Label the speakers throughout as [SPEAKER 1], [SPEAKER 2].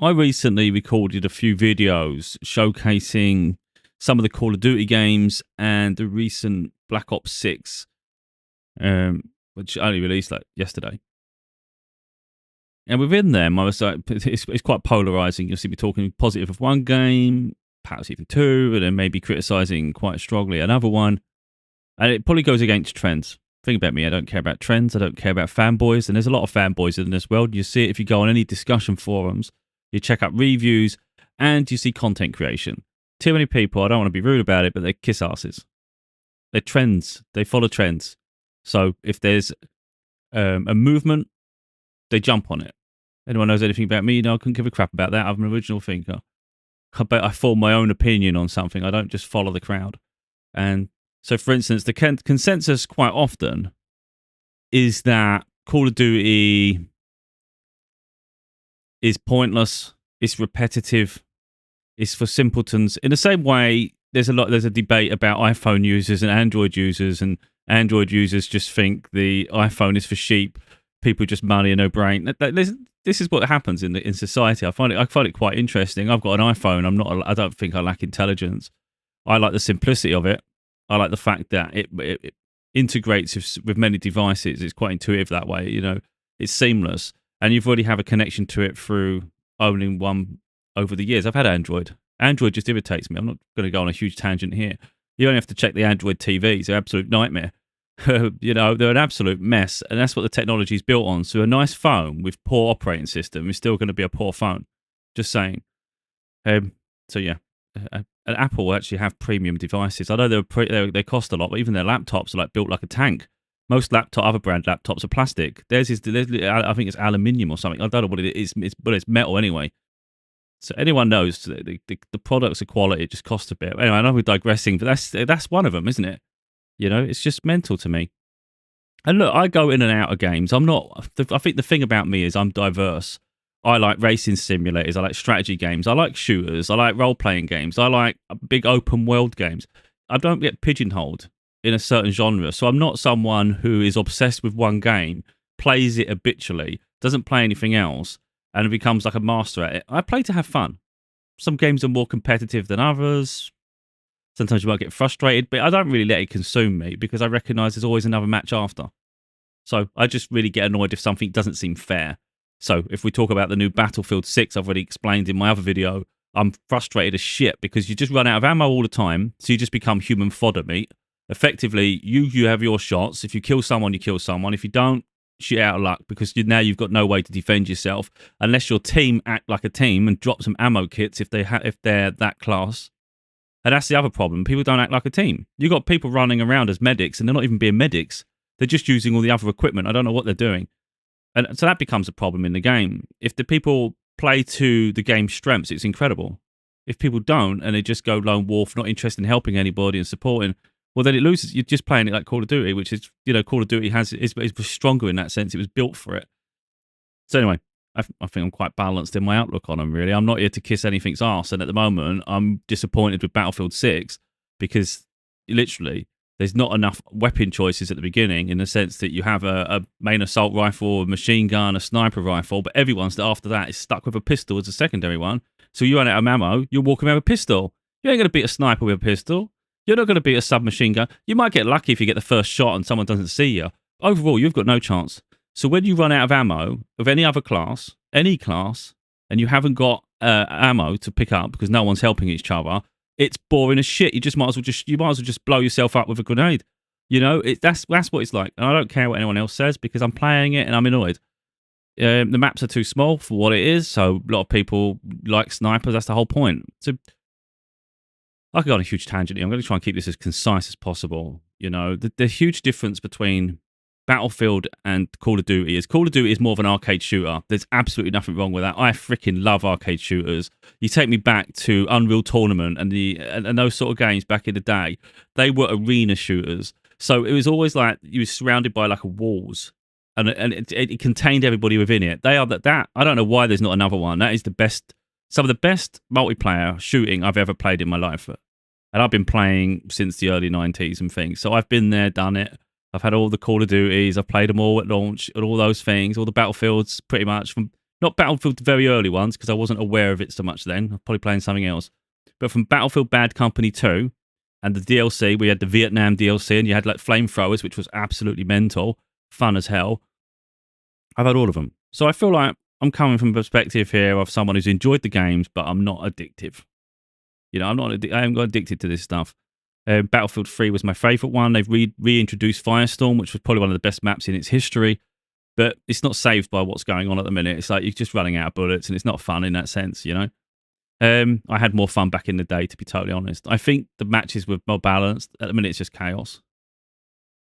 [SPEAKER 1] I recently recorded a few videos showcasing some of the Call of Duty games and the recent Black Ops 6, which only released like yesterday. And within them, I was like, it's quite polarizing. You'll see me talking positive of one game, perhaps even two, and then maybe criticizing quite strongly another one. And it probably goes against trends. Think about me, I don't care about trends, I don't care about fanboys, and there's a lot of fanboys in this world. You see it if you go on any discussion forums, you check out reviews, and you see content creation. Too many people, I don't want to be rude about it, but they kiss asses. They're trends, they follow trends. So if there's a movement, they jump on it. Anyone knows anything about me, I couldn't give a crap about that. I'm an original thinker. I form my own opinion on something, I don't just follow the crowd. And so, for instance, the consensus quite often is that Call of Duty is pointless, it's repetitive, it's for simpletons. In the same way, there's a debate about iPhone users and Android users just think the iPhone is for sheep, people just money and no brain. This is what happens in society. I find it quite interesting. I've got an iPhone. I don't think I lack intelligence. I like the simplicity of it. I like the fact that it integrates with many devices. It's quite intuitive that way. It's seamless, and you've already have a connection to it through owning one over the years. I've had Android. Android just irritates me. I'm not going to go on a huge tangent here. You only have to check the Android TVs. They're an absolute nightmare. They're an absolute mess, and that's what the technology is built on. So a nice phone with poor operating system is still going to be a poor phone. Just saying. So yeah. And Apple actually have premium devices. I know they cost a lot, but even their laptops are like built like a tank. Most other brand laptops are plastic. Theirs is, I think it's aluminium or something. I don't know what it is, but it's metal anyway. So anyone knows the products are quality. It just costs a bit. Anyway, I know we're digressing, but that's one of them, isn't it? It's just mental to me. And look, I go in and out of games. I think the thing about me is I'm diverse. I like racing simulators. I like strategy games. I like shooters. I like role-playing games. I like big open-world games. I don't get pigeonholed in a certain genre. So I'm not someone who is obsessed with one game, plays it habitually, doesn't play anything else, and becomes like a master at it. I play to have fun. Some games are more competitive than others. Sometimes you might get frustrated, but I don't really let it consume me because I recognise there's always another match after. So I just really get annoyed if something doesn't seem fair. So if we talk about the new Battlefield 6, I've already explained in my other video, I'm frustrated as shit because you just run out of ammo all the time, so you just become human fodder meat. Effectively, you have your shots. If you kill someone, you kill someone. If you don't, shit out of luck because now you've got no way to defend yourself unless your team act like a team and drop some ammo kits if they're that class. And that's the other problem. People don't act like a team. You've got people running around as medics and they're not even being medics. They're just using all the other equipment. I don't know what they're doing. And so that becomes a problem in the game. If the people play to the game's strengths, it's incredible. If people don't, and they just go lone wolf, not interested in helping anybody and supporting, well, then it loses. You're just playing it like Call of Duty, which is, Call of Duty is stronger in that sense. It was built for it. So anyway, I think I'm quite balanced in my outlook on them, really. I'm not here to kiss anything's arse. And at the moment, I'm disappointed with Battlefield 6 because literally, there's not enough weapon choices at the beginning in the sense that you have a main assault rifle, a machine gun, a sniper rifle, but everyone's after that is stuck with a pistol as a secondary one. So you run out of ammo, you're walking around with a pistol. You ain't going to beat a sniper with a pistol. You're not going to beat a submachine gun. You might get lucky if you get the first shot and someone doesn't see you. Overall, you've got no chance. So when you run out of ammo of any other class, any class, and you haven't got ammo to pick up because no one's helping each other, it's boring as shit. You might as well just blow yourself up with a grenade. That's what it's like. And I don't care what anyone else says because I'm playing it and I'm annoyed. The maps are too small for what it is, so a lot of people like snipers. That's the whole point. So I could go on a huge tangent here. I'm going to try and keep this as concise as possible. The huge difference between Battlefield and Call of Duty is more of an arcade shooter. There's absolutely nothing wrong with that. I freaking love arcade shooters. You take me back to Unreal Tournament and those sort of games back in the day. They were arena shooters. So it was always like you were surrounded by like walls, and it contained everybody within it. They are that. I don't know why there's not another one. That is some of the best multiplayer shooting I've ever played in my life. And I've been playing since the early 90s and things. So I've been there, done it. I've had all the Call of Duties. I've played them all at launch and all those things, all the Battlefields pretty much from Not Battlefield, the very early ones, because I wasn't aware of it so much then. I was probably playing something else. But from Battlefield Bad Company 2 and the DLC, we had the Vietnam DLC, and you had like flamethrowers, which was absolutely mental, fun as hell. I've had all of them. So I feel like I'm coming from a perspective here of someone who's enjoyed the games, but I'm not addictive. You know, I haven't got addicted to this stuff. Battlefield 3 was my favourite one. They've reintroduced Firestorm, which was probably one of the best maps in its history, but it's not saved by what's going on at the minute. It's like you're just running out of bullets, and it's not fun in that sense, you know? I had more fun back in the day, to be totally honest. I think the matches were more balanced. At the minute, it's just chaos.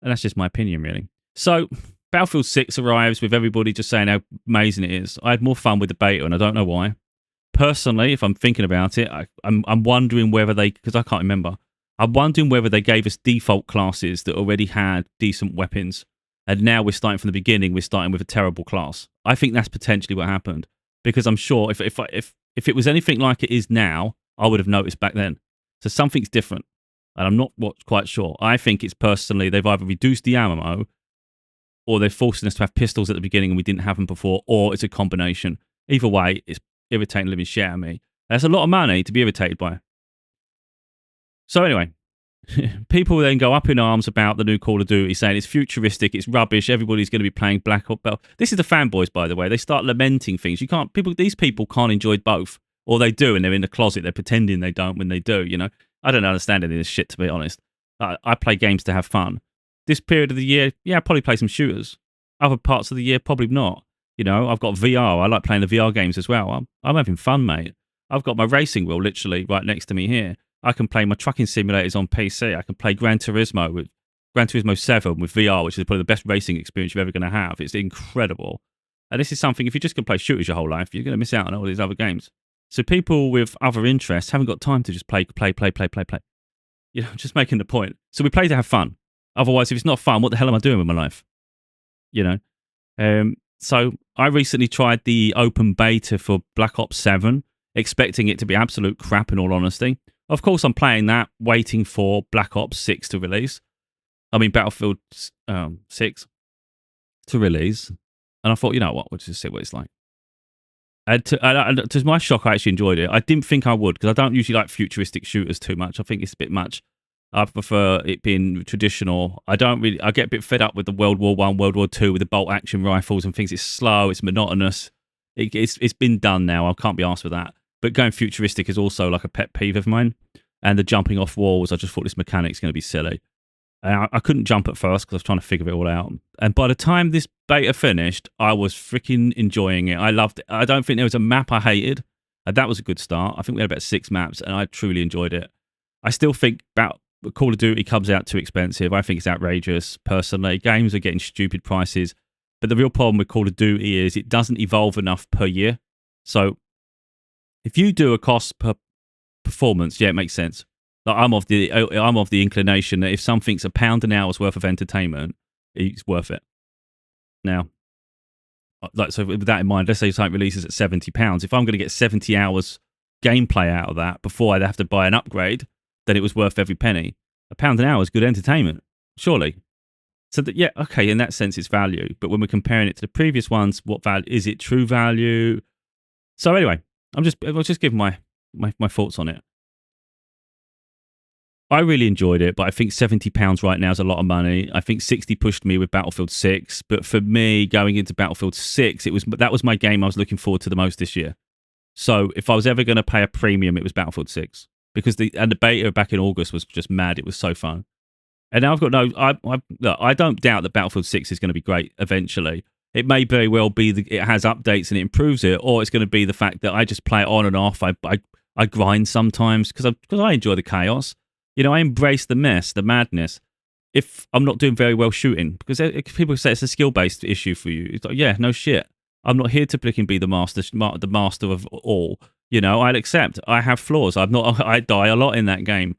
[SPEAKER 1] And that's just my opinion, really. So, Battlefield 6 arrives with everybody just saying how amazing it is. I had more fun with the beta, and I don't know why. Personally, if I'm thinking about it, I'm wondering whether they, because I can't remember, I'm wondering whether they gave us default classes that already had decent weapons, and now we're starting from the beginning. We're starting with a terrible class. I think that's potentially what happened, because I'm sure if it was anything like it is now, I would have noticed back then. So something's different, and I'm not quite sure. I think it's personally they've either reduced the ammo, or they're forcing us to have pistols at the beginning and we didn't have them before, or it's a combination. Either way, it's irritating living shit out of me. That's a lot of money to be irritated by. So anyway, people then go up in arms about the new Call of Duty, saying it's futuristic, it's rubbish, everybody's going to be playing Black Ops. This is the fanboys, by the way. They start lamenting things. These people can't enjoy both, or they do, and they're in the closet. They're pretending they don't when they do. You know, I don't understand any of this shit, to be honest. I play games to have fun. This period of the year, yeah, I probably play some shooters. Other parts of the year, probably not. You know, I've got VR. I like playing the VR games as well. I'm having fun, mate. I've got my racing wheel literally right next to me here. I can play my trucking simulators on PC. I can play Gran Turismo 7 with VR, which is probably the best racing experience you're ever going to have. It's incredible. And this is something, if you're just going to play shooters your whole life, you're going to miss out on all these other games. So people with other interests haven't got time to just play. You know, just making the point. So we play to have fun. Otherwise, if it's not fun, what the hell am I doing with my life? You know? So I recently tried the open beta for Black Ops 7, expecting it to be absolute crap in all honesty. Of course, I'm playing that, waiting for Black Ops 6 to release. I mean, Battlefield 6 to release. And I thought, you know what, we'll just see what it's like. And to my shock, I actually enjoyed it. I didn't think I would, because I don't usually like futuristic shooters too much. I think it's a bit much. I prefer it being traditional. I get a bit fed up with the World War I, World War II, with the bolt action rifles and things. It's slow, it's monotonous. It's been done now. I can't be asked with that. But going futuristic is also like a pet peeve of mine. And the jumping off walls, I just thought this mechanic's going to be silly. I couldn't jump at first because I was trying to figure it all out. And by the time this beta finished, I was freaking enjoying it. I loved it. I don't think there was a map I hated. And that was a good start. I think we had about 6 maps, and I truly enjoyed it. I still think about Call of Duty comes out too expensive. I think it's outrageous, personally. Games are getting stupid prices. But the real problem with Call of Duty is it doesn't evolve enough per year. So if you do a cost per performance, yeah, it makes sense. Like I'm of the inclination that if something's £1 an hour's worth of entertainment, it's worth it. Now, like, so with that in mind, let's say something releases at £70. If I'm going to get 70 hours gameplay out of that before I'd have to buy an upgrade, then it was worth every penny. £1 an hour is good entertainment, surely. So that, yeah, okay, in that sense, it's value. But when we're comparing it to the previous ones, what value is it? True value? So anyway, I'll just give my thoughts on it. I really enjoyed it, but I think £70 right now is a lot of money. I think 60 pushed me with Battlefield 6, but for me, going into Battlefield 6, that was my game I was looking forward to the most this year. So if I was ever going to pay a premium, it was Battlefield 6, because the beta back in August was just mad. It was so fun. And now I've got look, I don't doubt that Battlefield 6 is going to be great eventually. It may very well be that it has updates and it improves it, or it's going to be the fact that I just play it on and off. I grind sometimes because I enjoy the chaos. You know, I embrace the mess, the madness. If I'm not doing very well shooting, because people say it's a skill-based issue for you. It's like, yeah, no shit. I'm not here to freaking be the master of all. You know, I'll accept I have flaws. I die a lot in that game.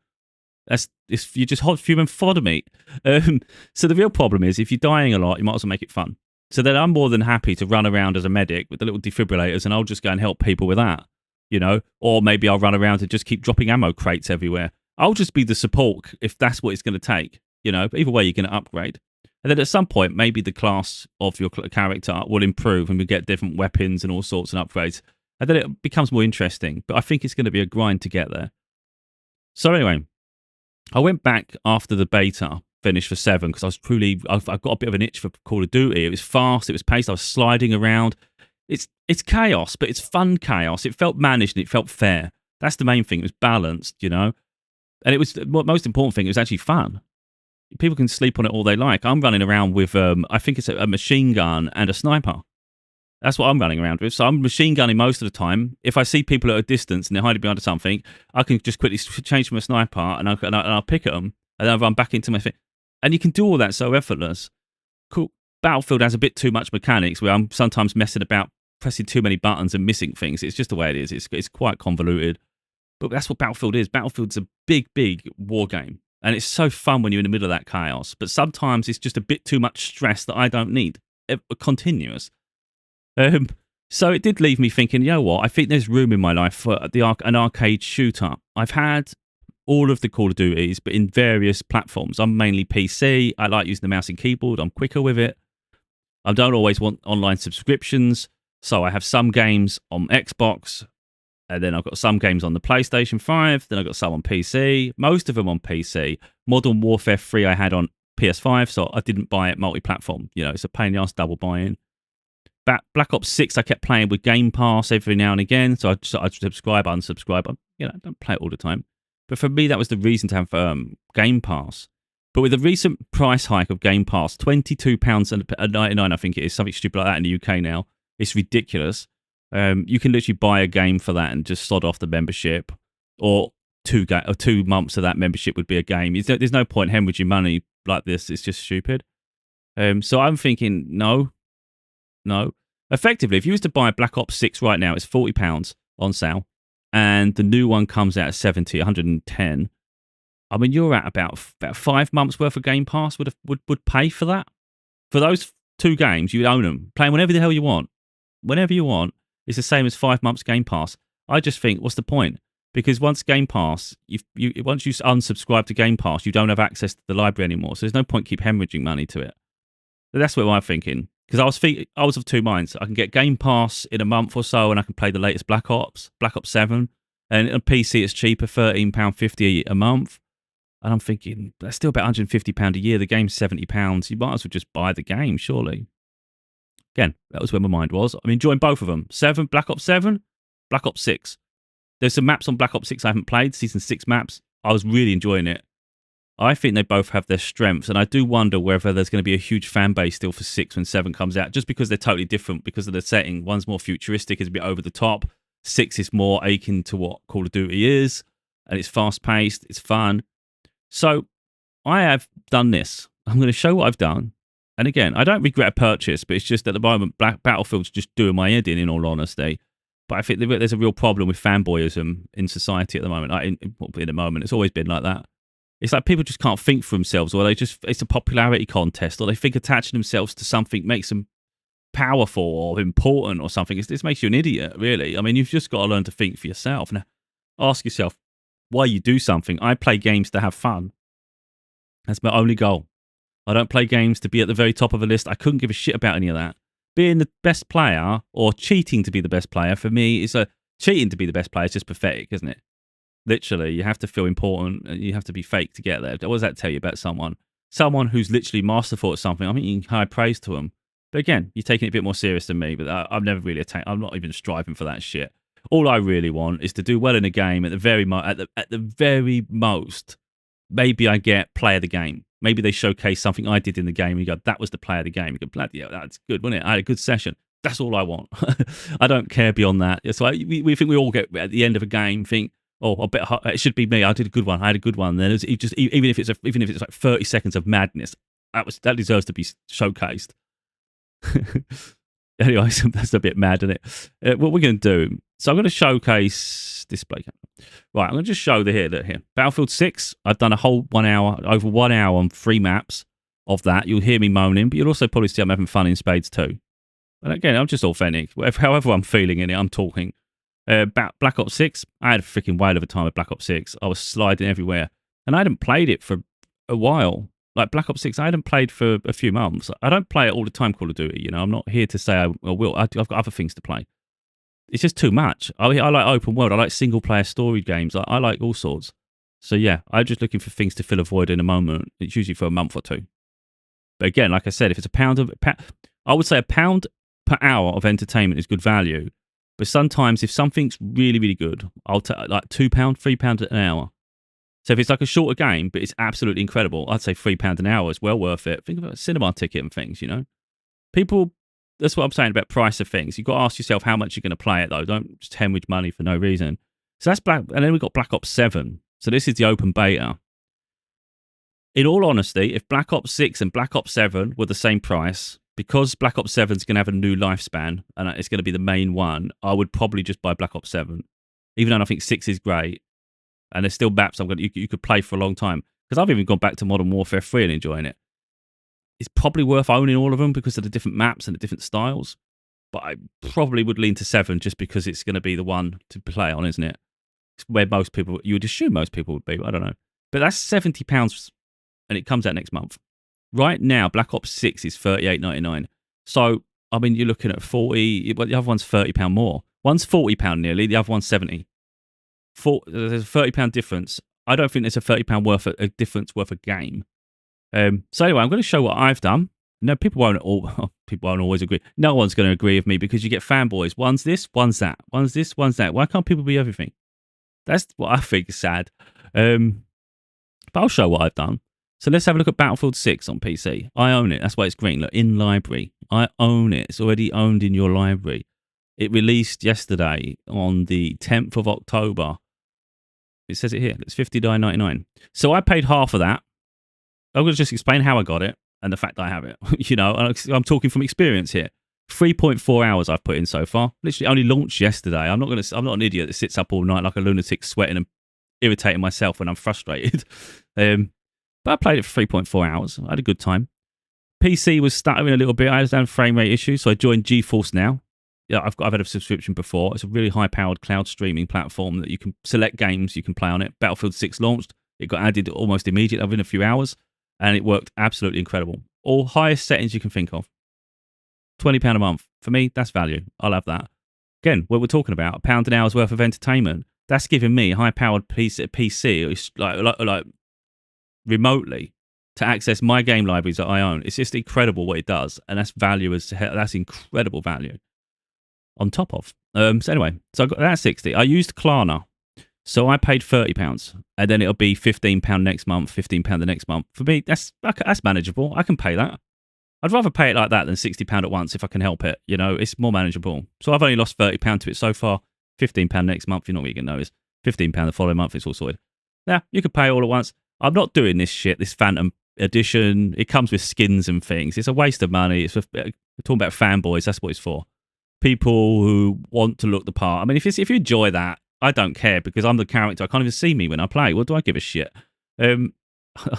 [SPEAKER 1] You're just hot human fodder meat. So the real problem is, if you're dying a lot, you might as well make it fun. So then I'm more than happy to run around as a medic with the little defibrillators, and I'll just go and help people with that. You know, or maybe I'll run around and just keep dropping ammo crates everywhere. I'll just be the support if that's what it's going to take, you know. But either way, you're going to upgrade. And then at some point, maybe the class of your character will improve and we get different weapons and all sorts and upgrades. And then it becomes more interesting. But I think it's going to be a grind to get there. So anyway, I went back after the beta finished for 7 because I've got a bit of an itch for Call of Duty. It was fast, it was paced, I was sliding around. It's chaos, but it's fun chaos. It felt managed and it felt fair. That's the main thing. It was balanced, you know? And it was the most important thing. It was actually fun. People can sleep on it all they like. I'm running around with, I think it's a machine gun and a sniper. That's what I'm running around with. So I'm machine gunning most of the time. If I see people at a distance and they're hiding behind something, I can just quickly change from a sniper and I'll pick at them and then I'll run back into my thing. And you can do all that so effortless. Cool. Battlefield has a bit too much mechanics where I'm sometimes messing about, pressing too many buttons and missing things. It's just the way it is. It's quite convoluted. But that's what Battlefield is. Battlefield's a big, big war game. And it's so fun when you're in the middle of that chaos. But sometimes it's just a bit too much stress that I don't need. Continuous. So it did leave me thinking, you know what? I think there's room in my life for an arcade shooter. I've had all of the Call of Duties, but in various platforms. I'm mainly PC. I like using the mouse and keyboard. I'm quicker with it. I don't always want online subscriptions. So I have some games on Xbox. And then I've got some games on the PlayStation 5. Then I've got some on PC. Most of them on PC. Modern Warfare 3 I had on PS5, so I didn't buy it multi-platform. You know, it's a pain in the ass double buy-in. Black Ops 6 I kept playing with Game Pass every now and again. So I'd subscribe, unsubscribe. You know, I don't play it all the time. But for me, that was the reason to have Game Pass. But with the recent price hike of Game Pass, £22.99, I think it is, something stupid like that in the UK now. It's ridiculous. You can literally buy a game for that and just sod off the membership, or 2 months of that membership would be a game. There's no point hemorrhaging money like this. It's just stupid. So I'm thinking, no. Effectively, if you was to buy Black Ops 6 right now, it's £40 on sale, and the new one comes out at 110. I mean, you're at about 5 months worth of Game Pass would pay for that. For those 2 games, you would own them, playing whenever the hell you want, whenever you want. It's the same as 5 months Game Pass. I just think, what's the point? Because once Game Pass, once you unsubscribe to Game Pass, you don't have access to the library anymore. So there's no point keep hemorrhaging money to it. But that's what I'm thinking. Because I was of 2 minds. I can get Game Pass in a month or so, and I can play the latest Black Ops 7, and on PC it's cheaper, £13.50 a month. And I'm thinking that's still about £150 a year. The game's £70. You might as well just buy the game, surely. Again, that was where my mind was. I'm enjoying both of them. Black Ops 7, Black Ops 6. There's some maps on Black Ops 6 I haven't played, Season 6 maps. I was really enjoying it. I think they both have their strengths, and I do wonder whether there's going to be a huge fan base still for 6 when 7 comes out, just because they're totally different because of the setting. One's more futuristic, it's a bit over the top. 6 is more akin to what Call of Duty is, and it's fast-paced, it's fun. So I have done this. I'm going to show what I've done. And again, I don't regret a purchase, but it's just at the moment, Battlefield's just doing my head in all honesty. But I think there's a real problem with fanboyism in society at the moment. In the moment, it's always been like that. It's like people just can't think for themselves, or it's a popularity contest, or they think attaching themselves to something makes them powerful or important or something. This makes you an idiot, really. I mean, you've just got to learn to think for yourself. Now, ask yourself why you do something. I play games to have fun. That's my only goal. I don't play games to be at the very top of a list. I couldn't give a shit about any of that. Being the best player or cheating to be the best player, for me, cheating to be the best player is just pathetic, isn't it? Literally, you have to feel important and you have to be fake to get there. What does that tell you about someone? Someone who's literally masterful at something, I mean, you can high praise to them. But again, you're taking it a bit more serious than me, but I've never really I'm not even striving for that shit. All I really want is to do well in a game at the very most. Maybe I get player of the game. Maybe they showcase something I did in the game and you go, that was the player of the game. You go, bloody hell, that's good, wasn't it? I had a good session. That's all I want. I don't care beyond that. So we think we all get at the end of a game, think, oh, I bet it should be me. I did a good one. I had a good one. Then even if it's like 30 seconds of madness, that deserves to be showcased. Anyway, so that's a bit mad, isn't it? What we're going to do, so I'm going to showcase display camera. Right, I'm going to just show here. Battlefield 6, I've done a whole over 1 hour on 3 maps of that. You'll hear me moaning, but you'll also probably see I'm having fun in Spades too. And again, I'm just authentic. However I'm feeling in it, I'm talking. Black Ops 6, I had a freaking whale of a time with Black Ops 6. I was sliding everywhere. And I hadn't played it for a while. Like Black Ops 6, I hadn't played for a few months. I don't play it all the time, Call of Duty. You know, I'm not here to say I will. I've got other things to play. It's just too much. I like open world. I like single player story games. I like all sorts. So yeah, I'm just looking for things to fill a void in a moment. It's usually for a month or two. But again, like I said, if it's I would say £1 per hour of entertainment is good value. But sometimes if something's really, really good, I'll take like £2, £3 an hour. So if it's like a shorter game, but it's absolutely incredible, I'd say £3 an hour is well worth it. Think about a cinema ticket and things, you know? People, that's what I'm saying about price of things. You've got to ask yourself how much you're going to play it, though. Don't just hemorrhage money for no reason. So that's and then we've got Black Ops 7. So this is the open beta. In all honesty, if Black Ops 6 and Black Ops 7 were the same price, because Black Ops 7 is going to have a new lifespan and it's going to be the main one, I would probably just buy Black Ops 7. Even though I think 6 is great. And there's still maps you could play for a long time. Because I've even gone back to Modern Warfare 3 and enjoying it. It's probably worth owning all of them because of the different maps and the different styles. But I probably would lean to 7 just because it's going to be the one to play on, isn't it? It's where most people, you would assume most people would be, but I don't know. But that's £70 and it comes out next month. Right now, Black Ops 6 is $38.99. So, I mean, you're looking at 40, but the other one's £30 more. One's £40 nearly, the other one's 70. There's a £30 difference. I don't think there's a £30 worth a difference worth a game. So anyway, I'm going to show what I've done. No, people won't always agree. No one's going to agree with me because you get fanboys. One's this, one's that. One's this, one's that. Why can't people be everything? That's what I think is sad. But I'll show what I've done. So let's have a look at Battlefield 6 on PC. I own it. That's why it's green. Look, in library. I own it. It's already owned in your library. It released yesterday on the 10th of October. It says it here. It's $59.99. So I paid half of that. I'm going to just explain how I got it and the fact that I have it. You know, I'm talking from experience here. 3.4 hours I've put in so far. Literally only launched yesterday. I'm not an idiot that sits up all night like a lunatic, sweating and irritating myself when I'm frustrated. But I played it for 3.4 hours. I had a good time. PC was stuttering a little bit. I was having frame rate issues, so I joined GeForce Now. Yeah, I've had a subscription before. It's a really high-powered cloud streaming platform that you can select games you can play on it. Battlefield 6 launched. It got added almost immediately within a few hours, and it worked absolutely incredible. All highest settings you can think of. £20 a month. For me, that's value. I'll have that. Again, what we're talking about, £1 an hour's worth of entertainment. That's giving me a high-powered PC like remotely to access my game libraries that I own. It's just incredible what it does, and that's value. That's incredible value. On top of. So anyway, so I got that 60. I used Klarna. So I paid £30 and then it'll be £15 next month, £15 the next month. For me, that's manageable. I can pay that. I'd rather pay it like that than £60 at once if I can help it. You know, it's more manageable. So I've only lost £30 to it so far. £15 next month, you're not really going to notice. £15 the following month, it's all sorted. Now, you can pay all at once. I'm not doing this shit, this Phantom edition. It comes with skins and things. It's a waste of money. We're talking about fanboys. That's what it's for. People who want to look the part. I mean, if you enjoy that, I don't care because I'm the character. I can't even see me when I play. What do I give a shit? I don't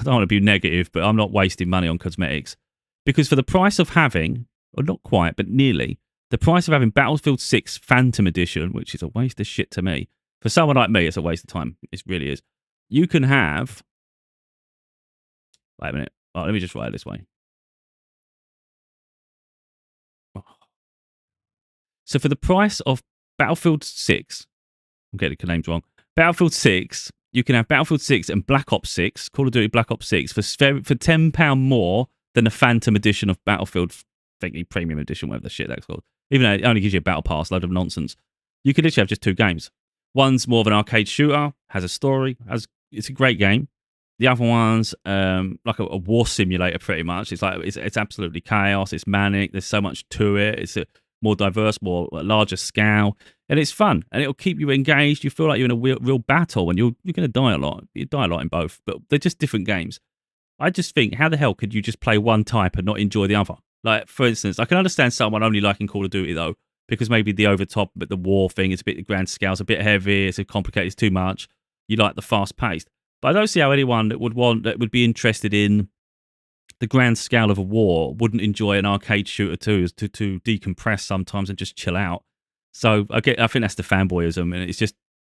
[SPEAKER 1] want to be negative, but I'm not wasting money on cosmetics because for the price of having, or not quite, but nearly, the price of having Battlefield 6 Phantom Edition, which is a waste of shit to me. For someone like me, it's a waste of time. It really is. You can have. Wait a minute. Oh, let me just write it this way. So for the price of Battlefield 6, I'm getting the names wrong. Battlefield 6, you can have Battlefield 6 and Black Ops 6, Call of Duty Black Ops 6, for £10 more than the Phantom Edition of Battlefield, thingy Premium Edition, whatever the shit that's called. Even though it only gives you a battle pass, load of nonsense. You could literally have just two games. One's more of an arcade shooter, has a story, it's a great game. The other one's like a war simulator, pretty much. It's like it's absolutely chaos. It's manic. There's so much to it. It's a more diverse, more larger scale, and it's fun. And it'll keep you engaged. You feel like you're in a real battle, and you're going to die a lot. You die a lot in both, but they're just different games. I just think, how the hell could you just play one type and not enjoy the other? Like, for instance, I can understand someone only liking Call of Duty though, because maybe the over top, but the war thing is a bit, the grand scale's a bit heavy. It's complicated. It's too much. You like the fast paced. But I don't see how anyone that would be interested in the grand scale of a war wouldn't enjoy an arcade shooter too, to decompress sometimes and just chill out. So I think that's the fanboyism, and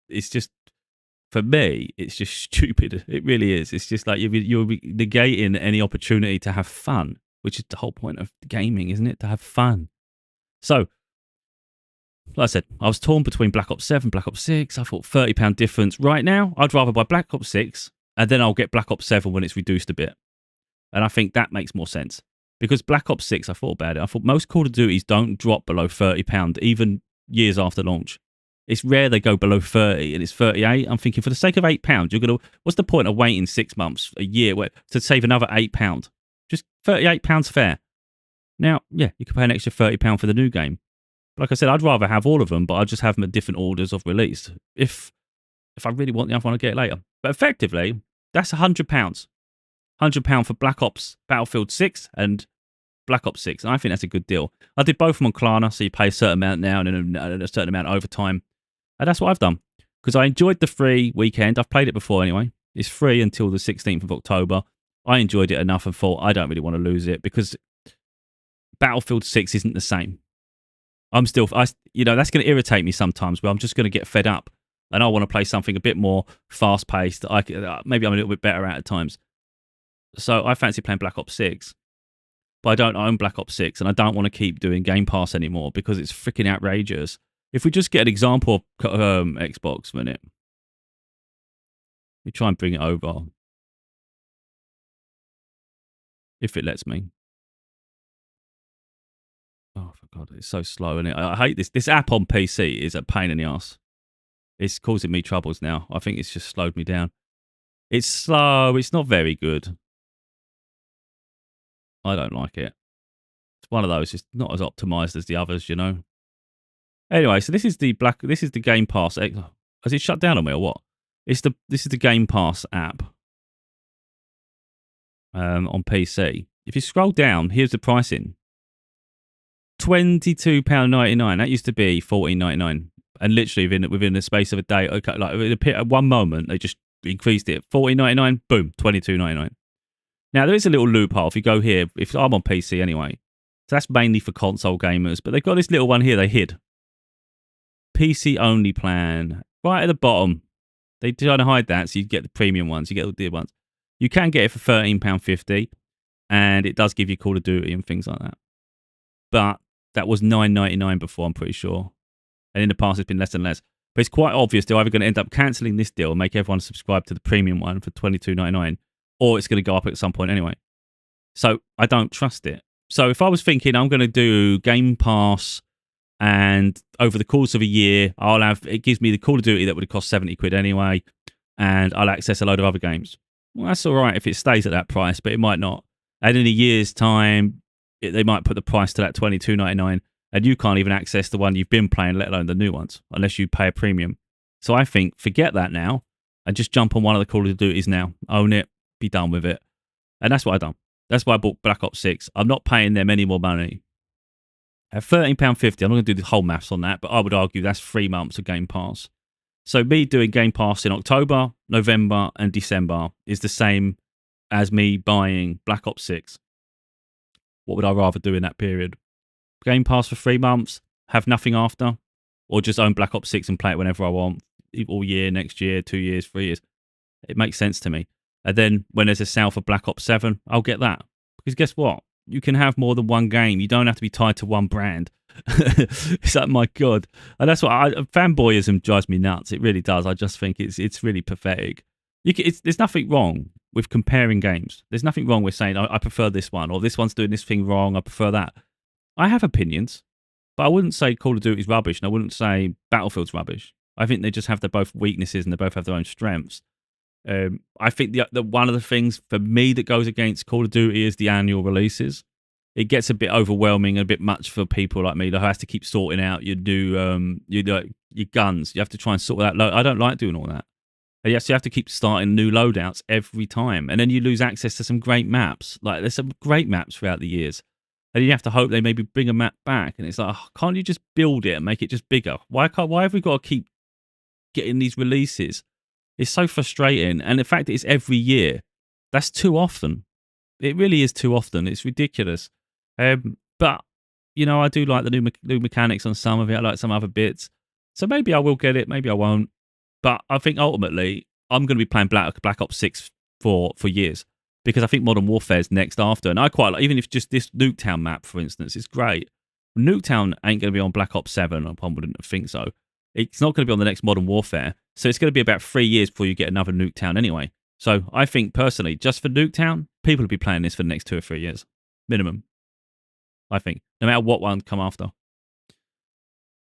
[SPEAKER 1] it's just for me, it's just stupid. It really is. It's just like you're negating any opportunity to have fun, which is the whole point of gaming, isn't it? To have fun. So, like I said, I was torn between Black Ops 7, Black Ops 6. I thought £30 difference. Right now, I'd rather buy Black Ops 6, and then I'll get Black Ops 7 when it's reduced a bit. And I think that makes more sense. Because Black Ops 6, I thought about it. I thought most Call of Duties don't drop below £30, even years after launch. It's rare they go below 30 and it's 38. I'm thinking, for the sake of £8, you're gonna. What's the point of waiting 6 months, a year, to save another £8? Just £38 fair. Now, yeah, you could pay an extra £30 for the new game. Like I said, I'd rather have all of them, but I'd just have them at different orders of release. If I really want the other one, I'll get it later. But effectively, that's £100. £100 for Black Ops Battlefield 6 and Black Ops 6. And I think that's a good deal. I did both of them on Klarna, so you pay a certain amount now and then a certain amount over time. And that's what I've done. Because I enjoyed the free weekend. I've played it before anyway. It's free until the 16th of October. I enjoyed it enough and thought I don't really want to lose it because Battlefield 6 isn't the same. That's going to irritate me sometimes, but I'm just going to get fed up. And I want to play something a bit more fast-paced. Maybe I'm a little bit better at times. So I fancy playing Black Ops 6. But I don't own Black Ops 6, and I don't want to keep doing Game Pass anymore because it's freaking outrageous. If we just get an example of Xbox a minute. Let me try and bring it over. If it lets me. Oh, for God, it's so slow, isn't it? I hate this. This app on PC is a pain in the ass. It's causing me troubles now. I think it's just slowed me down. It's slow. It's not very good. I don't like it. It's one of those. It's not as optimized as the others, you know. Anyway, so this is the Game Pass. Has it shut down on me or what? This is the Game Pass app on PC. If you scroll down, here's the pricing. £22.99. That used to be £14.99. And literally within the space of a day, okay, like at one moment, they just increased it. £14.99, boom, £22.99. Now, there is a little loophole. If you go here, if I'm on PC anyway, so that's mainly for console gamers, but they've got this little one here they hid. PC only plan, right at the bottom. They try to hide that, so you get the premium ones, you get the dear ones. You can get it for £13.50, and it does give you Call of Duty and things like that. But that was $9.99 before, I'm pretty sure. And in the past, it's been less and less. But it's quite obvious they're either going to end up cancelling this deal and make everyone subscribe to the premium one for $22.99, or it's going to go up at some point anyway. So I don't trust it. So if I was thinking I'm going to do Game Pass, and over the course of a year, it gives me the Call of Duty that would have cost £70 anyway, and I'll access a load of other games. Well, that's all right if it stays at that price, but it might not. And in a year's time, they might put the price to that $22.99, and you can't even access the one you've been playing, let alone the new ones, unless you pay a premium. So I think, forget that now, and just jump on one of the Call of Duties now. Own it, be done with it. And that's what I've done. That's why I bought Black Ops 6. I'm not paying them any more money. At £13.50, I'm not going to do the whole maths on that, but I would argue that's 3 months of Game Pass. So me doing Game Pass in October, November, and December is the same as me buying Black Ops 6. What would I rather do in that period? Game Pass for 3 months, have nothing after, or just own Black Ops 6 and play it whenever I want, all year, next year, 2 years, 3 years. It makes sense to me. And then when there's a sale for Black Ops 7, I'll get that. Because guess what? You can have more than one game. You don't have to be tied to one brand. It's like, my God. And that's what fanboyism drives me nuts. It really does. I just think it's really pathetic. There's nothing wrong with comparing games. There's nothing wrong with saying, I prefer this one, or this one's doing this thing wrong, I prefer that. I have opinions, but I wouldn't say Call of Duty's rubbish, and I wouldn't say Battlefield's rubbish. I think they just have their both weaknesses, and they both have their own strengths. I think the one of the things for me that goes against Call of Duty is the annual releases. It gets a bit overwhelming and a bit much for people like me that has to keep sorting out your guns. You have to try and sort that. I don't like doing all that. And yes, you have to keep starting new loadouts every time, and then you lose access to some great maps. Like, there's some great maps throughout the years, and you have to hope they maybe bring a map back. And it's like, can't you just build it and make it just bigger? Why have we got to keep getting these releases? It's so frustrating. And the fact that it's every year, that's too often. It really is too often. It's ridiculous. But, I do like the new mechanics on some of it. I like some other bits. So maybe I will get it. Maybe I won't. But I think ultimately, I'm going to be playing Black Ops 6 for years because I think Modern Warfare's next after. And I quite like, even if just this Nuketown map, for instance, is great. Nuketown ain't going to be on Black Ops 7. I wouldn't think so. It's not going to be on the next Modern Warfare. So it's going to be about 3 years before you get another Nuketown anyway. So I think personally, just for Nuketown, people will be playing this for the next 2 or 3 years. Minimum. I think. No matter what one come after.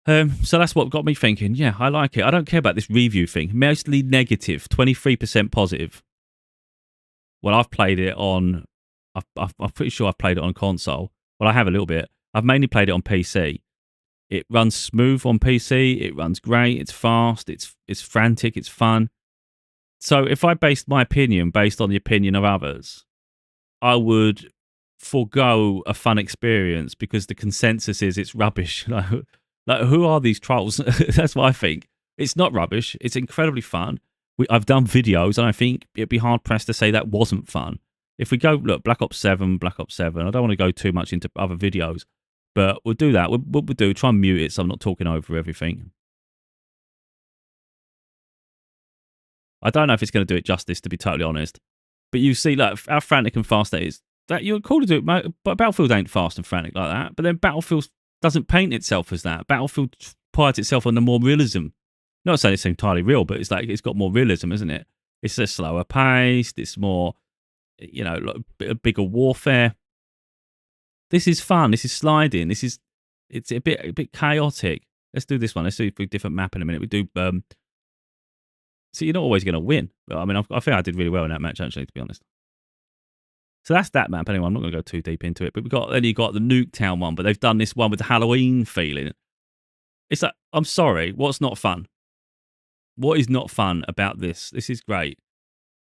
[SPEAKER 1] So that's what got me thinking, yeah, I like it. I don't care about this review thing. Mostly negative, 23% positive. Well, I've played it on... I'm pretty sure I've played it on console. Well, I have a little bit. I've mainly played it on PC. It runs smooth on PC. It runs great. It's fast. It's frantic. It's fun. So if I based my opinion based on the opinion of others, I would forego a fun experience because the consensus is it's rubbish. Like, who are these trolls? That's what I think. It's not rubbish. It's incredibly fun. I've done videos, and I think it'd be hard-pressed to say that wasn't fun. If we go, look, Black Ops 7, I don't want to go too much into other videos, but we'll do that. What we'll do, try and mute it so I'm not talking over everything. I don't know if it's going to do it justice, to be totally honest. But you see, like, how frantic and fast that is. That you're cool to do it, but Battlefield ain't fast and frantic like that. But then Battlefield doesn't paint itself as that. Battlefield prides itself on the more realism. Not saying it's entirely real, but it's like it's got more realism, isn't it? It's a slower paced. It's more, like a bigger warfare. This is fun. This is sliding. It's a bit chaotic. Let's do this one. Let's do a different map in a minute. We do. So you're not always going to win. I mean, I think I did really well in that match, actually, to be honest. So that's that map. Anyway, I'm not going to go too deep into it. But then you got the Nuketown one, but they've done this one with the Halloween feeling. It's like, I'm sorry, what's not fun? What is not fun about this? This is great.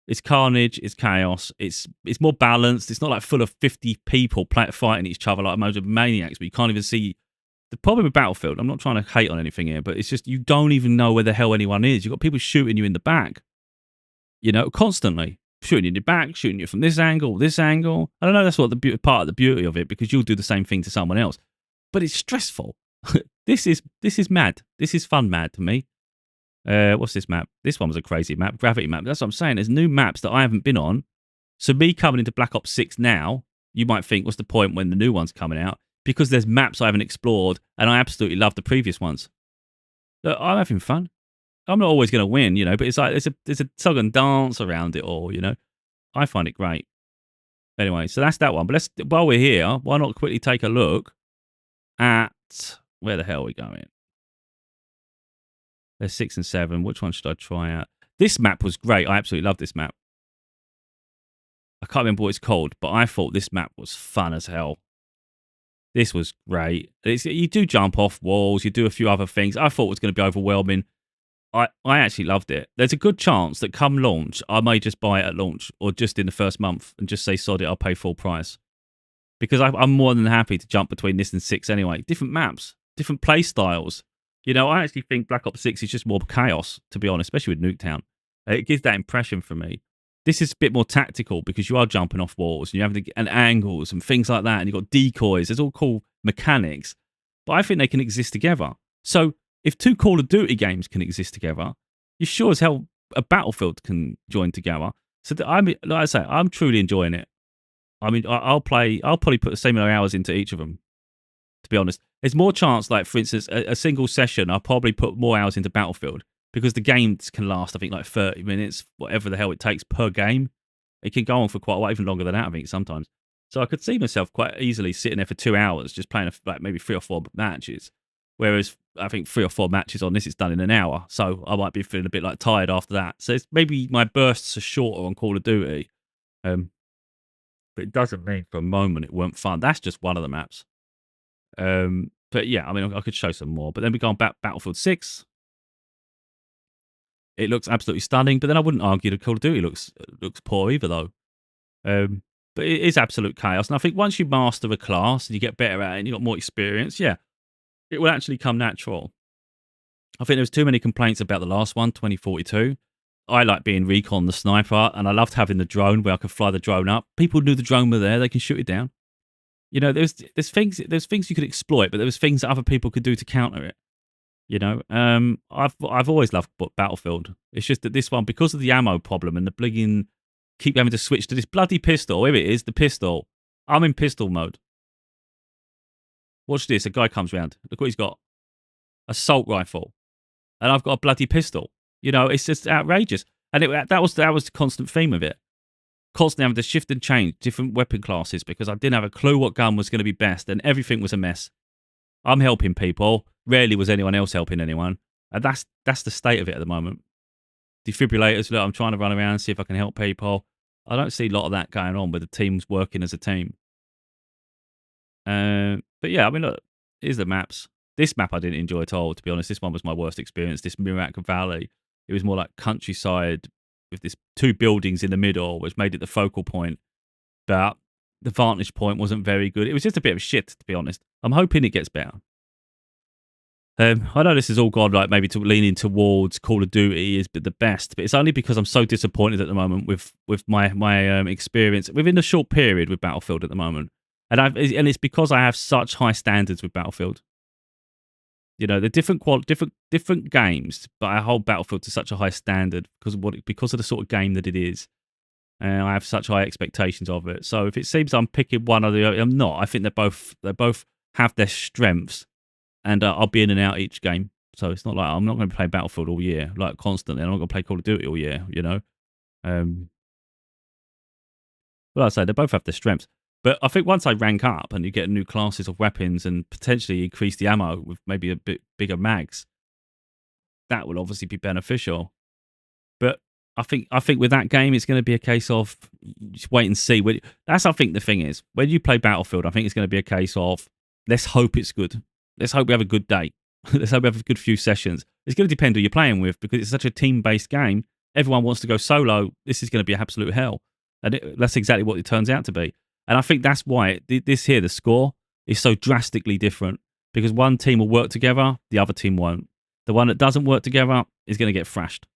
[SPEAKER 1] It's carnage, it's chaos, it's more balanced. It's not like full of 50 people fighting each other like a bunch of maniacs, but you can't even see. The problem with Battlefield, I'm not trying to hate on anything here, but it's just you don't even know where the hell anyone is. You've got people shooting you in the back, constantly. Shooting you in the back, shooting you from this angle. I don't know, that's what part of the beauty of it, because you'll do the same thing to someone else. But it's stressful. This is mad. This is fun mad to me. What's this map? This one was a crazy map, gravity map. That's what I'm saying. There's new maps that I haven't been on. So me coming into Black Ops 6 now, you might think, what's the point when the new one's coming out? Because there's maps I haven't explored, and I absolutely love the previous ones. Look, I'm having fun. I'm not always going to win, but it's like there's a song and dance around it all, I find it great. Anyway, so that's that one. But while we're here, why not quickly take a look at where the hell are we going? There's 6 and 7. Which one should I try out? This map was great. I absolutely love this map. I can't remember what it's called, but I thought this map was fun as hell. This was great. You do jump off walls. You do a few other things. I thought it was going to be overwhelming. I actually loved it. There's a good chance that come launch, I may just buy it at launch or just in the first month and just say, sod it, I'll pay full price. Because I'm more than happy to jump between this and 6 anyway. Different maps, different play styles. I actually think Black Ops 6 is just more chaos, to be honest, especially with Nuketown. It gives that impression for me. This is a bit more tactical because you are jumping off walls and you have and angles and things like that. And you've got decoys. There's all cool mechanics. But I think they can exist together. So if 2 Call of Duty games can exist together, you're sure as hell a Battlefield can join together. So like I say, I'm truly enjoying it. I mean, I'll probably put the same amount of hours into each of them, to be honest. There's more chance, like, for instance, a single session, I'll probably put more hours into Battlefield because the games can last, I think, like 30 minutes, whatever the hell it takes per game. It can go on for quite a while, even longer than that, I think, sometimes. So I could see myself quite easily sitting there for 2 hours just playing like maybe 3 or 4 matches. Whereas I think 3 or 4 matches on this, it's done in an hour. So I might be feeling a bit like tired after that. So maybe my bursts are shorter on Call of Duty. But it doesn't mean for a moment it weren't fun. That's just one of the maps. But yeah, I mean, I could show some more. But then we go on Battlefield 6. It looks absolutely stunning. But then I wouldn't argue that Call of Duty looks poor either, though. But it is absolute chaos. And I think once you master a class and you get better at it and you've got more experience, yeah, it will actually come natural. I think there was too many complaints about the last one, 2042. I like being Recon the sniper, and I loved having the drone where I could fly the drone up. People knew the drone were there; they can shoot it down. There's things you could exploit, but there was things that other people could do to counter it. You know, I've always loved Battlefield. It's just that this one, because of the ammo problem and the bligging, keep having to switch to this bloody pistol. Here it is, the pistol. I'm in pistol mode. Watch this. A guy comes round. Look what he's got. Assault rifle. And I've got a bloody pistol. You know, it's just outrageous. And that was the constant theme of it. Constantly having to shift and change different weapon classes because I didn't have a clue what gun was going to be best, and everything was a mess. I'm helping people. Rarely was anyone else helping anyone. And that's the state of it at the moment. Defibrillators, look, I'm trying to run around and see if I can help people. I don't see a lot of that going on with the teams working as a team. But yeah, I mean, look, here's the maps. This map I didn't enjoy at all, to be honest. This one was my worst experience. This Mirak Valley. It was more like countryside with this 2 buildings in the middle, which made it the focal point. But the vantage point wasn't very good. It was just a bit of shit, to be honest. I'm hoping it gets better. I know this is all gone like maybe to leaning towards Call of Duty is the best, but it's only because I'm so disappointed at the moment with my experience within a short period with Battlefield at the moment, and it's because I have such high standards with Battlefield. You know, the different games, but I hold Battlefield to such a high standard because of the sort of game that it is. And I have such high expectations of it. So if it seems I'm picking one or the other, I'm not. I think they both have their strengths, and I'll be in and out each game. So it's not like I'm not going to play Battlefield all year, like constantly. I'm not going to play Call of Duty all year, you know. Well, I say they both have their strengths. But I think once I rank up and you get new classes of weapons and potentially increase the ammo with maybe a bit bigger mags, that will obviously be beneficial. But I think with that game, it's going to be a case of just wait and see. That's I think the thing is when you play Battlefield, I think it's going to be a case of let's hope it's good. Let's hope we have a good day. Let's hope we have a good few sessions. It's going to depend who you're playing with because it's such a team-based game. Everyone wants to go solo. This is going to be absolute hell, and that's exactly what it turns out to be. And I think that's why the score is so drastically different because one team will work together, the other team won't. The one that doesn't work together is going to get thrashed.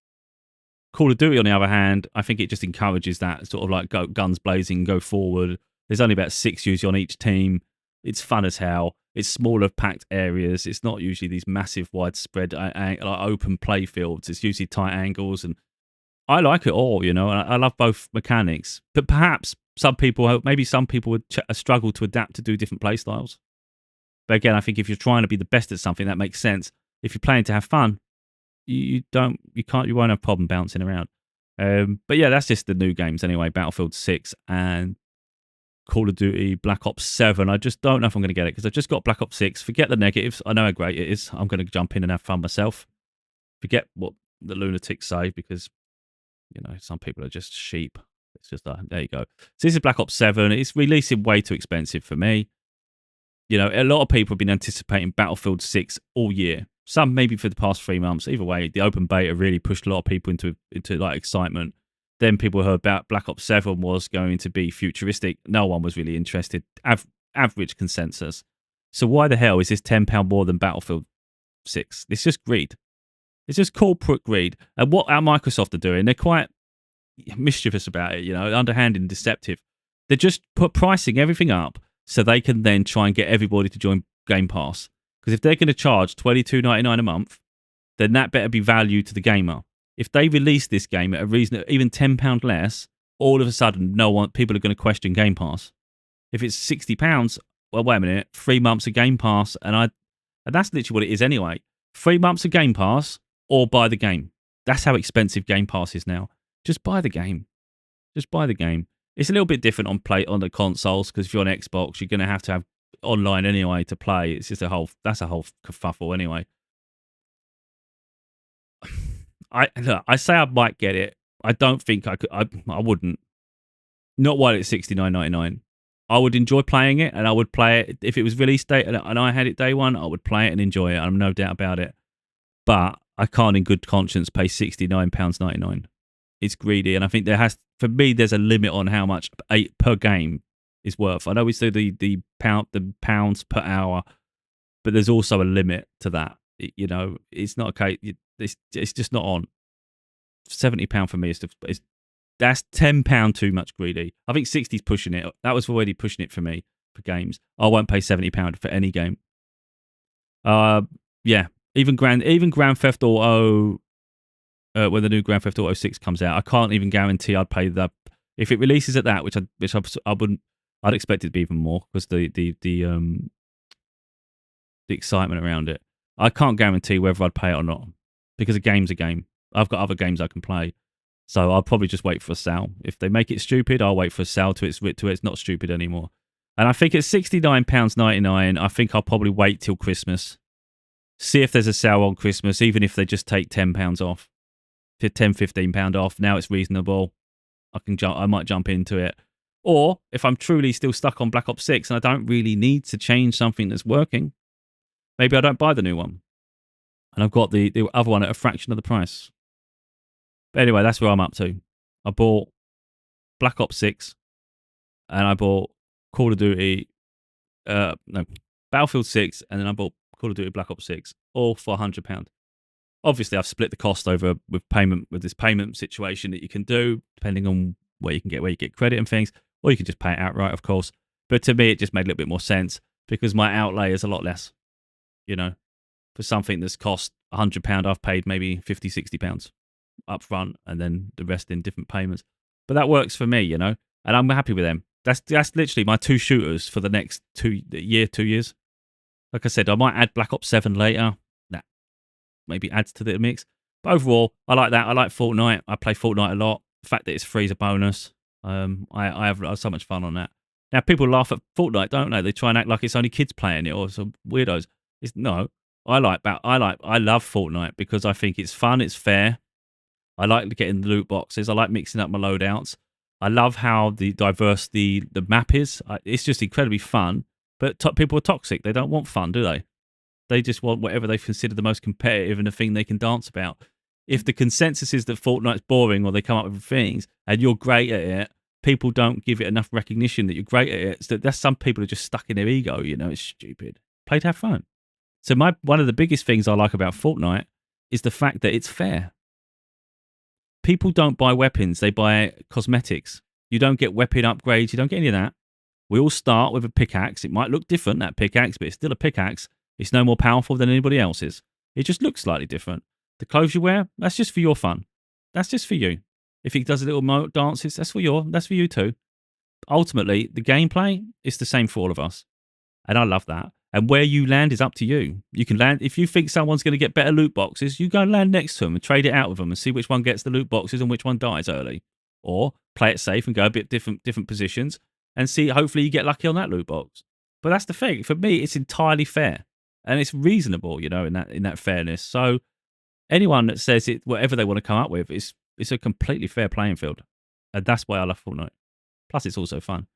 [SPEAKER 1] Call of Duty, on the other hand, I think it just encourages that sort of like go guns blazing, go forward. There's only about 6 usually on each team. It's fun as hell. It's smaller, packed areas. It's not usually these massive, widespread, like open play fields. It's usually tight angles, and I like it all, you know. And I love both mechanics. But perhaps maybe some people would struggle to adapt to do different play styles. But again, I think if you're trying to be the best at something, that makes sense. If you're playing to have fun, you won't have problem bouncing around. But yeah, that's just the new games anyway. Battlefield 6 and Call of Duty Black Ops 7. I just don't know if I'm going to get it because I've just got Black Ops 6. Forget the negatives. I know how great it is. I'm going to jump in and have fun myself. Forget what the lunatics say because, you know, some people are just sheep. It's just, there you go. So this is Black Ops 7. It's releasing way too expensive for me. You know, a lot of people have been anticipating Battlefield 6 all year. Some maybe for the past 3 months. Either way, the open beta really pushed a lot of people into like excitement. Then people heard about Black Ops 7 was going to be futuristic. No one was really interested. Average consensus. So why the hell is this £10 more than Battlefield 6? It's just greed. It's just corporate greed. And what our Microsoft are doing, they're quite mischievous about it, you know, underhanded and deceptive. They're just pricing everything up so they can then try and get everybody to join Game Pass. Because if they're going to charge $22.99 a month, then that better be value to the gamer. If they release this game at a reason, even £10 less, all of a sudden, people are going to question Game Pass. If it's £60, well, wait a minute, 3 months of Game Pass, and that's literally what it is anyway. 3 months of Game Pass or buy the game. That's how expensive Game Pass is now. Just buy the game. Just buy the game. It's a little bit different on the consoles because if you're on Xbox, you're going to have online anyway to play. It's just that's a whole kerfuffle anyway. I say I might get it. I don't think I could. I wouldn't. Not while it's $69.99. I would enjoy playing it, and I would play it if it was release date and I had it day one. I would play it and enjoy it. I'm no doubt about it. But I can't, in good conscience, pay £69.99. It's greedy, and I think for me, there's a limit on how much per game is worth. I know we say the pounds per hour, but there's also a limit to that. You know, it's not okay. It's just not on. £70 for me that's £10 too much greedy. I think 60's pushing it. That was already pushing it for me for games. I won't pay £70 for any game. Yeah, Even Grand Theft Auto, when the new Grand Theft Auto 6 comes out, I can't even guarantee I'd pay that. If it releases at that, which I wouldn't, I'd expect it to be even more because the excitement around it. I can't guarantee whether I'd pay it or not because a game's a game. I've got other games I can play, so I'll probably just wait for a sale. If they make it stupid, I'll wait for a sale to it's not stupid anymore. And I think at £69.99, I think I'll probably wait till Christmas. See if there's a sale on Christmas, even if they just take £10 off. £10-15 off. Now it's reasonable. I might jump into it. Or if I'm truly still stuck on Black Ops 6 and I don't really need to change something that's working, maybe I don't buy the new one. And I've got the other one at a fraction of the price. But anyway, that's where I'm up to. I bought Black Ops 6 and I bought Call of Duty, Battlefield 6, and then I bought Call of Duty Black Ops 6, all for £100. Obviously, I've split the cost over with this payment situation that you can do, depending on where you get credit and things, or you can just pay it outright, of course. But to me, it just made a little bit more sense because my outlay is a lot less. For something that's cost £100, I've paid maybe £50-60 up front, and then the rest in different payments. But that works for me, and I'm happy with them. That's literally my 2 shooters for the next 2 years. Like I said, I might add Black Ops 7 later. That maybe adds to the mix. But overall, I like that. I like Fortnite. I play Fortnite a lot. The fact that it's free is a bonus. I have so much fun on that. Now, people laugh at Fortnite, don't they? They try and act like it's only kids playing it or some weirdos. No, I love Fortnite because I think it's fun, it's fair. I like getting the loot boxes. I like mixing up my loadouts. I love how diverse the map is. It's just incredibly fun. But people are toxic. They don't want fun, do they? They just want whatever they consider the most competitive and the thing they can dance about. If the consensus is that Fortnite's boring or they come up with things and you're great at it, people don't give it enough recognition that you're great at it. So that's some people are just stuck in their ego. It's stupid. Play to have fun. So one of the biggest things I like about Fortnite is the fact that it's fair. People don't buy weapons. They buy cosmetics. You don't get weapon upgrades. You don't get any of that. We all start with a pickaxe. It might look different, that pickaxe, but it's still a pickaxe. It's no more powerful than anybody else's. It just looks slightly different. The clothes you wear, that's just for your fun. That's just for you. If it does a little dances, that's for you too. Ultimately, the gameplay is the same for all of us. And I love that. And where you land is up to you. You can land, if you think someone's going to get better loot boxes, you go and land next to them and trade it out with them and see which one gets the loot boxes and which one dies early. Or play it safe and go a bit different positions and see, hopefully you get lucky on that loot box. But that's the thing. For me, it's entirely fair. And it's reasonable, in that fairness. So anyone that says it, whatever they want to come up with, it's a completely fair playing field. And that's why I love Fortnite. Plus, it's also fun.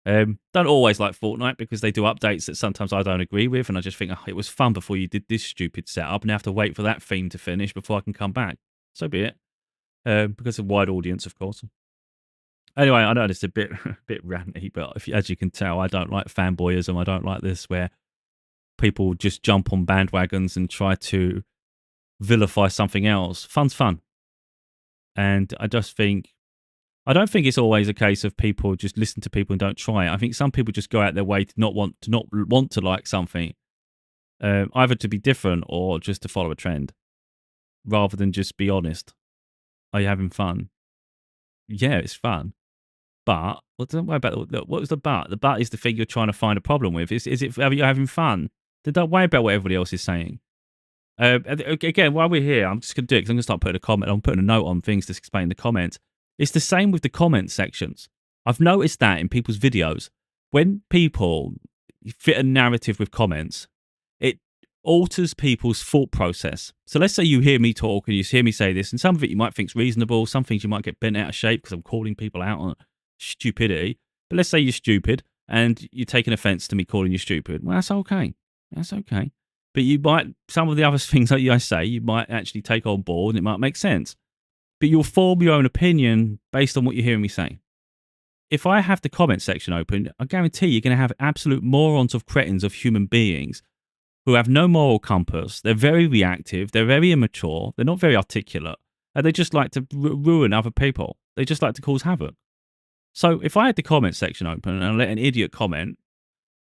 [SPEAKER 1] Don't always like Fortnite because they do updates that sometimes I don't agree with, and I just think it was fun before you did this stupid setup, and I have to wait for that theme to finish before I can come back. So be it, because of a wide audience, of course. Anyway, I know it's a bit ranty, but as you can tell, I don't like fanboyism. I don't like this where people just jump on bandwagons and try to vilify something else. Fun's fun, and I don't think it's always a case of people just listen to people and don't try it. I think some people just go out their way to not want to like something, either to be different or just to follow a trend, rather than just be honest. Are you having fun? Yeah, it's fun, but don't worry about what was the but. The but is the thing you're trying to find a problem with. Is it? Are you having fun? Then don't worry about what everybody else is saying. Again, while we're here, I'm just going to do it because I'm going to start putting a comment. I'm putting a note on things to explain the comments. It's the same with the comment sections. I've noticed that in people's videos. When people fit a narrative with comments, it alters people's thought process. So let's say you hear me talk and you hear me say this, and some of it you might think is reasonable. Some things you might get bent out of shape because I'm calling people out on stupidity. But let's say you're stupid and you're taking offense to me calling you stupid. Well, that's okay. That's okay. But some of the other things that I say, you might actually take on board and it might make sense. But you'll form your own opinion based on what you're hearing me say. If I have the comment section open, I guarantee you're going to have absolute morons of cretins of human beings who have no moral compass. They're very reactive. They're very immature. They're not very articulate. And they just like to ruin other people. They just like to cause havoc. So if I had the comment section open and I let an idiot comment,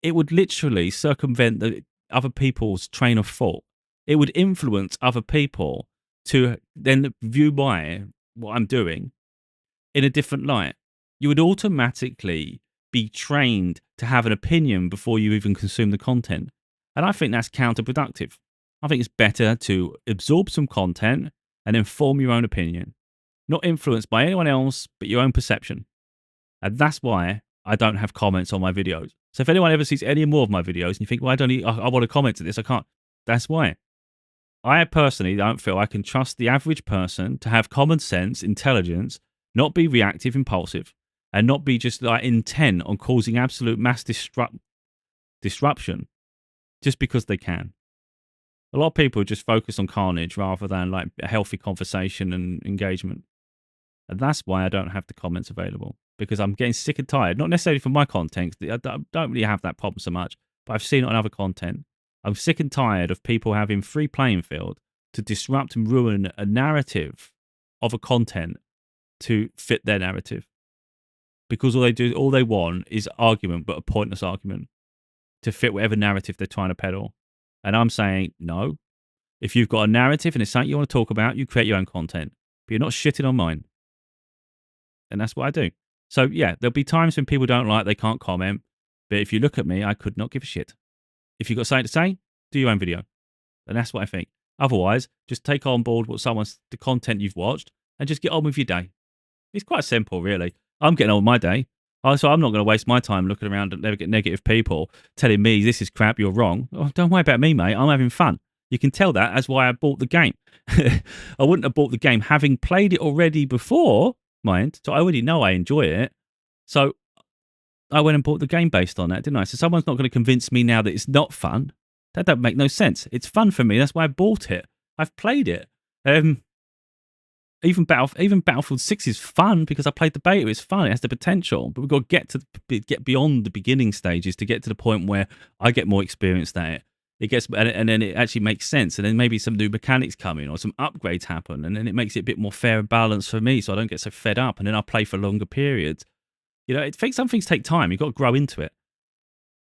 [SPEAKER 1] it would literally circumvent the other people's train of thought. it would influence other people to then view what I'm doing in a different light. You would automatically be trained to have an opinion before you even consume the content. And I think that's counterproductive. I think it's better to absorb some content and then form your own opinion, not influenced by anyone else, but your own perception. And that's why I don't have comments on my videos. So if anyone ever sees any more of my videos and you think, well, I want to comment to this, I can't. That's why. I personally don't feel I can trust the average person to have common sense, intelligence, not be reactive, impulsive, and not be just like intent on causing absolute mass disruption just because they can. A lot of people just focus on carnage rather than like a healthy conversation and engagement. And that's why I don't have the comments available, because I'm getting sick and tired, not necessarily from my content. I don't really have that problem so much, but I've seen it on other content. I'm sick and tired of people having free playing field to disrupt and ruin a narrative of a content to fit their narrative. Because all they want is argument, but a pointless argument to fit whatever narrative they're trying to peddle. And I'm saying, no. If you've got a narrative and it's something you want to talk about, you create your own content. But you're not shitting on mine. And that's what I do. So yeah, there'll be times when people don't like, they can't comment. But if you look at me, I could not give a shit. If you've got something to say, do your own video. And that's what I think. Otherwise, just take on board the content you've watched and just get on with your day. It's quite simple, really. I'm getting on with my day. So I'm not going to waste my time looking around at negative people telling me this is crap, you're wrong. Oh, don't worry about me, mate. I'm having fun. You can tell that as why I bought the game. I wouldn't have bought the game having played it already before, mind. So I already know I enjoy it. So I went and bought the game based on that, didn't I? So someone's not going to convince me now that it's not fun. That don't make no sense. It's fun for me. That's why I bought it. I've played it. Even Battlefield 6 is fun because I played the beta. It's fun. It has the potential, but we've got to get beyond the beginning stages to get to the point where I get more experienced at it. And then it actually makes sense. And then maybe some new mechanics come in or some upgrades happen, and then it makes it a bit more fair and balanced for me, so I don't get so fed up. And then I play for longer periods. You know, some things take time. You've got to grow into it.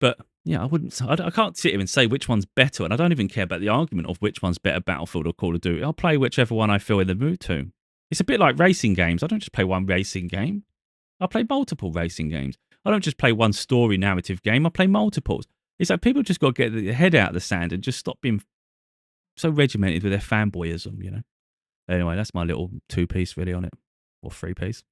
[SPEAKER 1] But yeah, I can't sit here and say which one's better, and I don't even care about the argument of which one's better, Battlefield or Call of Duty. I'll play whichever one I feel in the mood to. It's a bit like racing games. I don't just play one racing game. I play multiple racing games. I don't just play one story narrative game. I play multiples. It's like people just got to get their head out of the sand and just stop being so regimented with their fanboyism, you know. Anyway, that's my little 2-piece really on it, or 3-piece.